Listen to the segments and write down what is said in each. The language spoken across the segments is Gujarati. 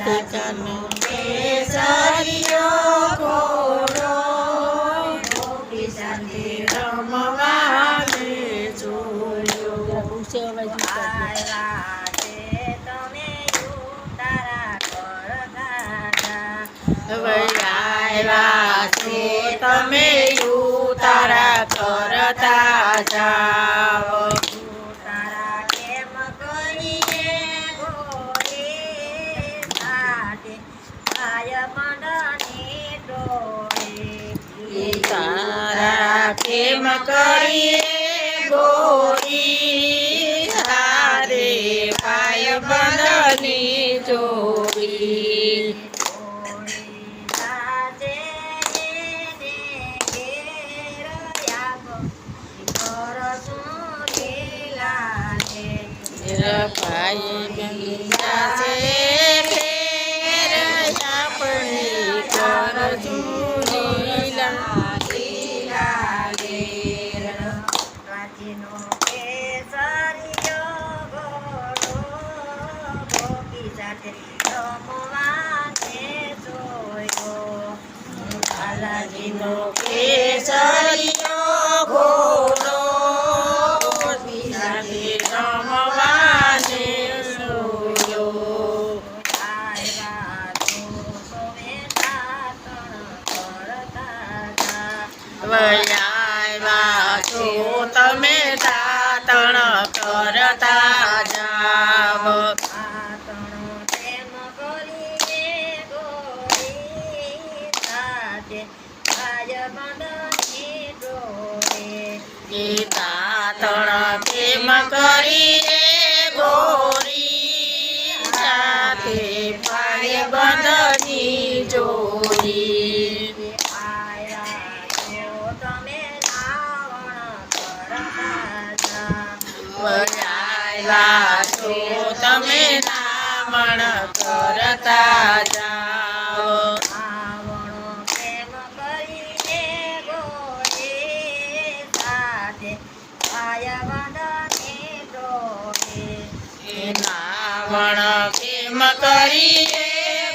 બાલાજીનો કેસરિયો ઘોડો ગોપી સાથે રમવાને જોયો. આવ્યા છે તમે ઉતારા કરતા હવે આવ્યા છે તમે ઉતારા કરતા જાઓ. ઉતારા કેમ કરીએ ગોરી સાથે ભાય બંધની ડોરે. ઉતારા કેમ કરીએ ગોરી સાથે ભાય બંધની જોડી. ભાઈ બિંદા છે ઘેર આપણે કરજું લીલા લીલા ઘેર. પ્રાચીનો કેસરિયો ઘોડો ગોપી સાથે રમવાને જોયો. બાલાજીનો કેસરિયો ઘોડો ગોપી સાથે રમવાને જોયો. આવ્યા તો તમે દાતણ કરતા આવ્યા છો તમે દાતણ કરતા જાવ. દાતણ તેમ કરીએ ગોરી સાથે ભાય બંધની ડોરે. દાતણ કેમ કરીએ ગોરી સાથે ભાય બંધની જોડી. આવ્યા છો તમે રાવણ કરતા આવ્યા છો તમે રાવણ કરતા જાઓ. રાવણ પ્રેમ કરીને ગોરી સાથે ભાય બંધની ડોરે. રાવણ કેમ કરીએ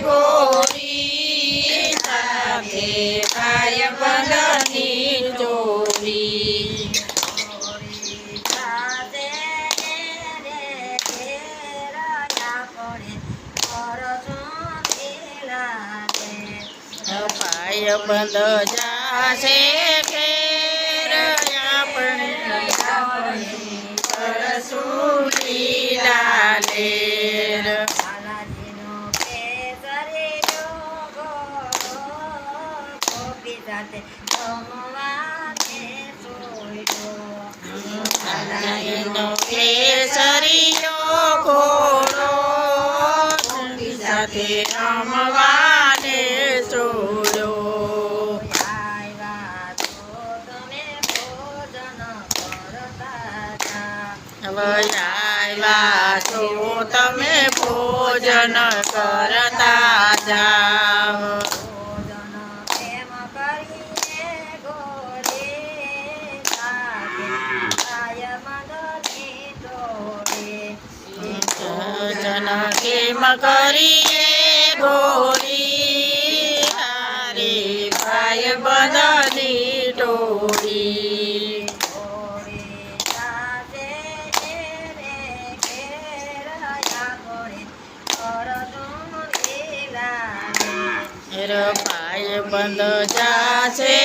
ગોરી સાથે ભાય બંધની જોડી. ભાય બંધ જાશે ઘેર આપણે કરશું લીલા લેર. બાલાજીનો કેસરિયો ઘોડો ગોપી સાથે રમવાને જોયો. બાલાજીનો કેસરિયો ઘોડો ગોપી સાથે રમવાને જોયો. આવ્યા તો તમે ભોજન કરતા હવે આવ્યા છો તમે ભોજન કરતા જાવ. ભોજન પ્રેમ કરીએ ગોરી સાથે ભાય બંધની ડોરે. ભોજન કેમ કરીએ ગોરી હારે ભાય બંધની ડોરી. ભાઈ બંધ જાશે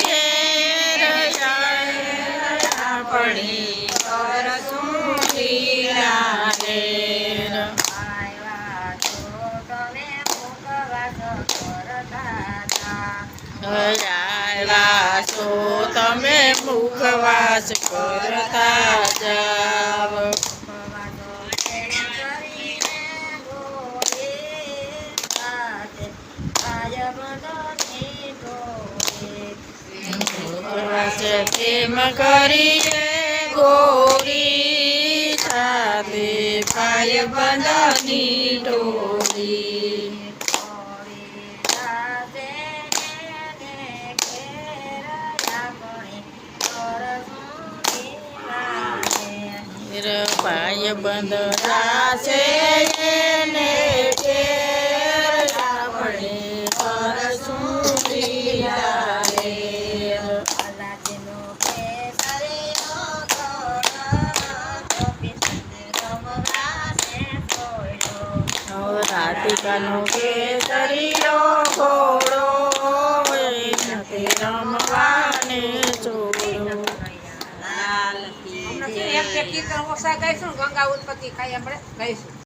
ઘેર આપણે કરશું લીલા લેર. આવ્યા છો તમે મુખવાસ કરતા આવ્યા છો તમે મુખવાસ કરતા જાવ. કેમ કરીએ ગોરી સાથે ભાય બંધની ડોરી. ભાઈ બંધ રાશે ને ગોપિકાનો કેસરીયો ઘોડો નથી રમવાને છોડો. એક કીર્તન ઓછા ગાઈશું, ગંગા ઉત્પત્તિ ખાઈ આપણે ગાઈશું.